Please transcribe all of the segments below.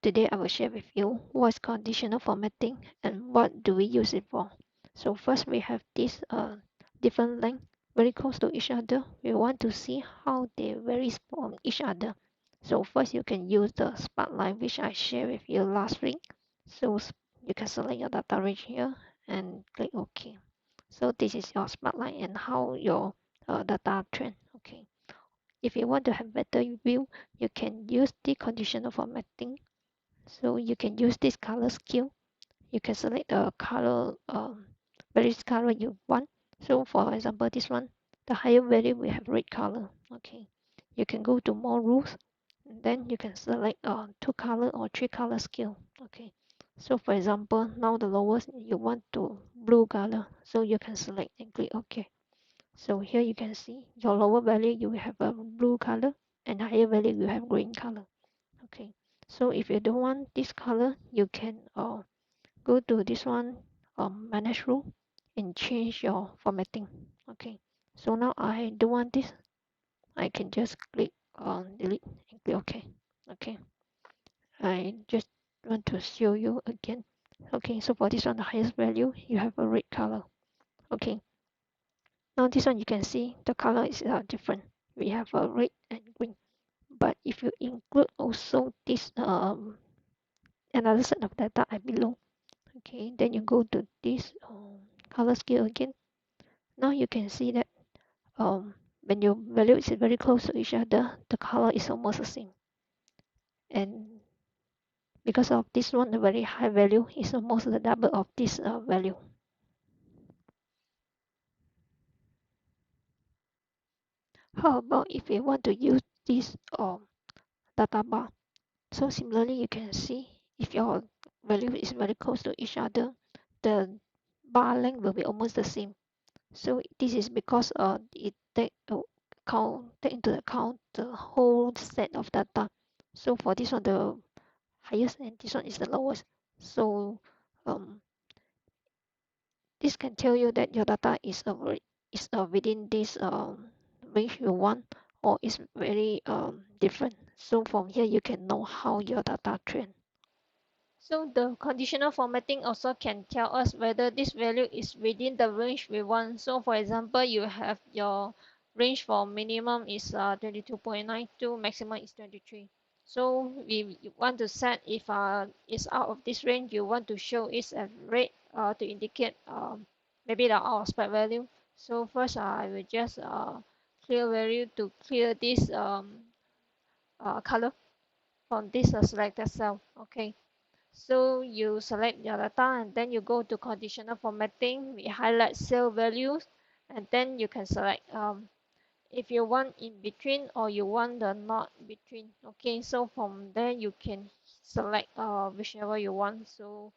Today I will share with you what is conditional formatting and what do we use it for. So first we have this different length very close to each other. We want to see how they vary from each other. So first you can use the spotlight which I shared with you last week. So you can select your data range here and click OK. So this is your spotlight and how your data trend. Okay. If you want to have better view, you can use the conditional formatting. So you can use this color skill. You can select the color, various color you want. So for example, this one, the higher value will have red color. Okay. You can go to more rules. And then you can select two color or three color skill. Okay. So for example, now the lowest you want to blue color. So you can select and click OK. So here you can see your lower value you will have a blue color and higher value you have green color. Okay. So if you don't want this color, you can go to this one, manage rule, and change your formatting. Okay. So now I don't want this. I can just click on delete and click OK. Okay. I just want to show you again. Okay. So for this one, the highest value, you have a red color. Okay. Now this one you can see the color is different. We have a red and green. But if you include also this another set of data below, okay, then you go to this color scale again. Now you can see that when your value is very close to each other, the color is almost the same. And because of this one, the very high value is almost the double of this value. How about if you want to use this data bar? So similarly, you can see if your value is very close to each other, the bar length will be almost the same. So this is because it take into account the whole set of data. So for this one, the highest and this one is the lowest. So um, this can tell you that your data is within this range you want or is very different. So from here you can know how your data trend. So the conditional formatting also can tell us whether this value is within the range we want. So for example, you have your range for minimum is 22.92, maximum is 23. So we want to set if it's out of this range, you want to show it as red to indicate maybe the out of spec value. So first I will just clear value to clear this color from this selected cell. Okay. So you select your data and then you go to conditional formatting. We highlight cell values and then you can select if you want in between or you want the not between. Okay, so from there you can select whichever you want. So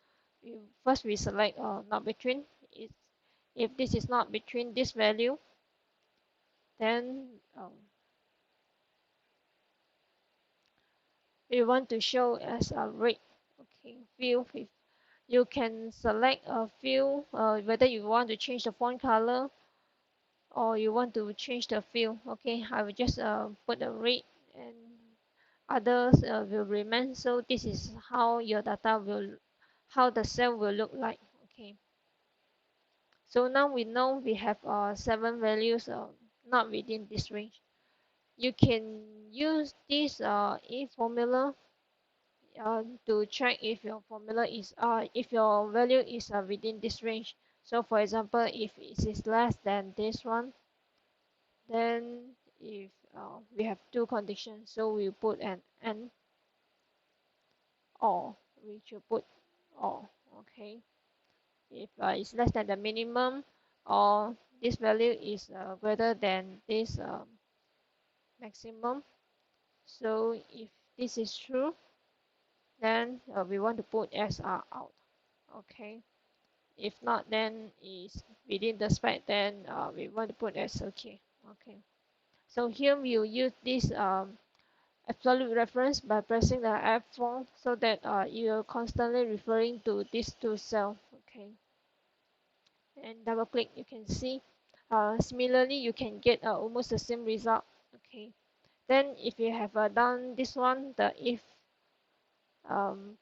first we select not between. If this is not between this value, then we want to show as a red. Okay, field. You can select a field whether you want to change the font color or you want to change the field. Okay, I will just put a red and others will remain. So this is how your data will, how the cell will look like. Okay, so now we know we have 7 values not within this range. You can use this if formula to check if your formula is if your value is within this range. So for example, if it is less than this one, then if we have two conditions, so we put an and or we should put or. Okay, if it's less than the minimum or this value is greater than this maximum, so if this is true, then we want to put SR out. Okay, if not, then is within the spec, then we want to put as okay. Okay, so here we will use this absolute reference by pressing the F4 so that you're constantly referring to these two cells. Okay, and double click, you can see similarly you can get almost the same result. Okay, then if you have done this one, the if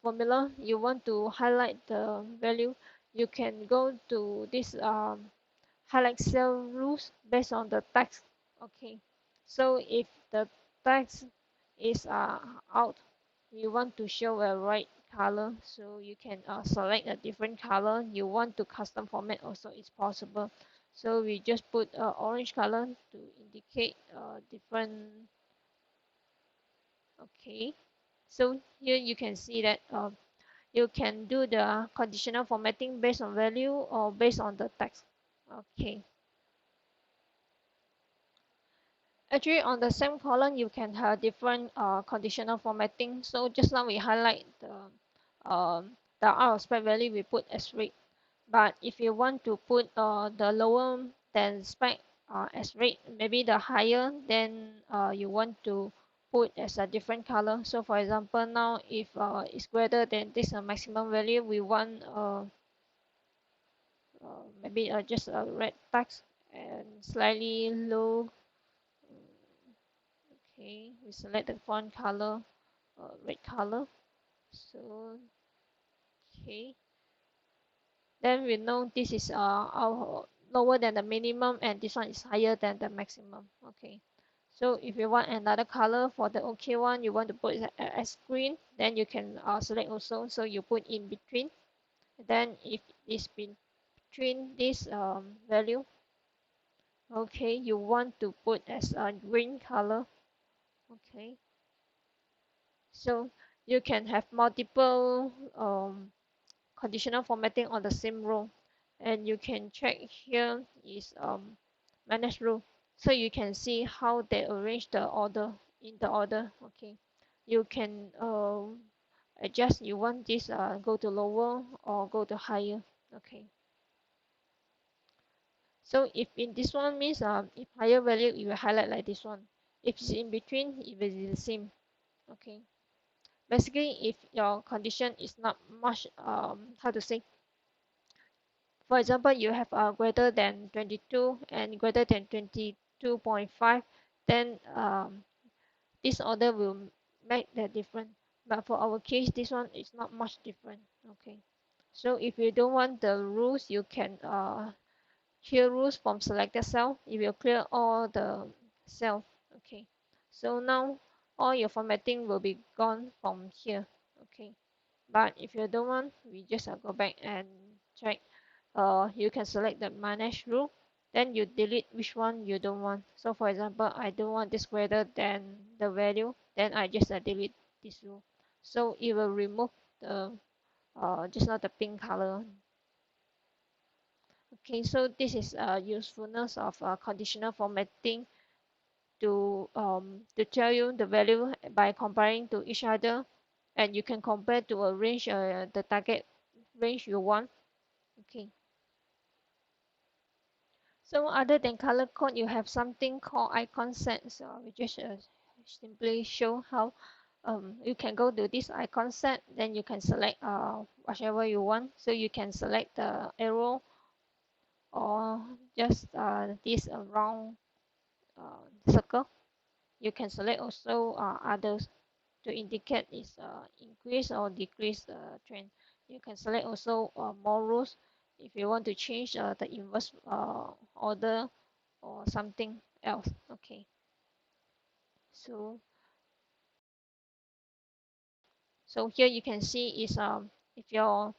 formula, you want to highlight the value, you can go to this highlight cell rules based on the text. Okay, so if the text is out, you want to show a right color, so you can select a different color. You want to custom format also, it's possible. So we just put orange color to indicate different. Okay, so here you can see that you can do the conditional formatting based on value or based on the text. Okay, actually on the same column you can have different conditional formatting. So just now we highlight the out of spec value we put as red, but if you want to put the lower than spec as red, maybe the higher, then you want to put as a different color. So for example, now if it's greater than this maximum value, we want maybe just a red text and slightly low. Okay, we select the font color, red color. So okay, then we know this is our lower than the minimum and this one is higher than the maximum. Okay, so if you want another color for the OK one, you want to put it as green, then you can select also. So you put in between. Then if it's between this value, okay, you want to put as a green color. Okay, so you can have multiple conditional formatting on the same row, and you can check here is manage row, so you can see how they arrange the order in the order. Okay, you can adjust, you want this go to lower or go to higher. Okay, so if in this one means if higher value, you will highlight like this one. If it's in between, it will be the same. Okay, basically if your condition is not much how to say, for example, you have greater than 22 and greater than 22.5, then this order will make the difference. But for our case, this one is not much different. Okay, so if you don't want the rules, you can clear rules from selected cell. It will clear all the cell. Okay, so now all your formatting will be gone from here. Okay, but if you don't want, we just go back and check. You can select the manage rule, then you delete which one you don't want. So for example, I don't want this greater than the value, then I just delete this rule, so it will remove the just not the pink color. Okay, so this is usefulness of conditional formatting to tell you the value by comparing to each other, and you can compare to a range, the target range you want. Okay, so other than color code, you have something called icon set. So we just simply show how you can go to this icon set, then you can select whichever you want. So you can select the arrow or just this round circle. You can select also others to indicate is increase or decrease trend. You can select also more rows if you want to change the inverse order or something else. Okay, so here you can see is if your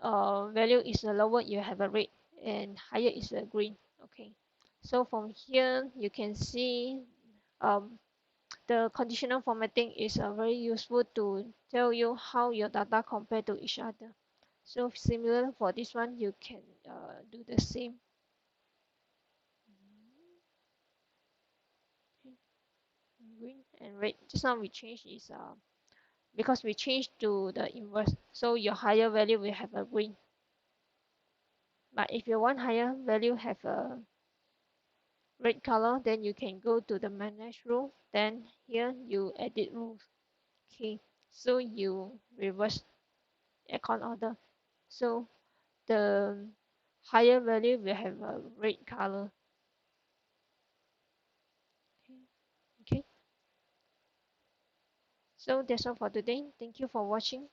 value is lower, you have a red, and higher is a green. Okay, so from here you can see um, the conditional formatting is very useful to tell you how your data compare to each other. So similar for this one, you can do the same. Green and red. Just now we change is because we changed to the inverse. So your higher value will have a green. But if you want higher value have a red color, then you can go to the manage rule. Then here you edit rules. Okay. So you reverse icon order. So the higher value will have a red color. Okay. So that's all for today. Thank you for watching.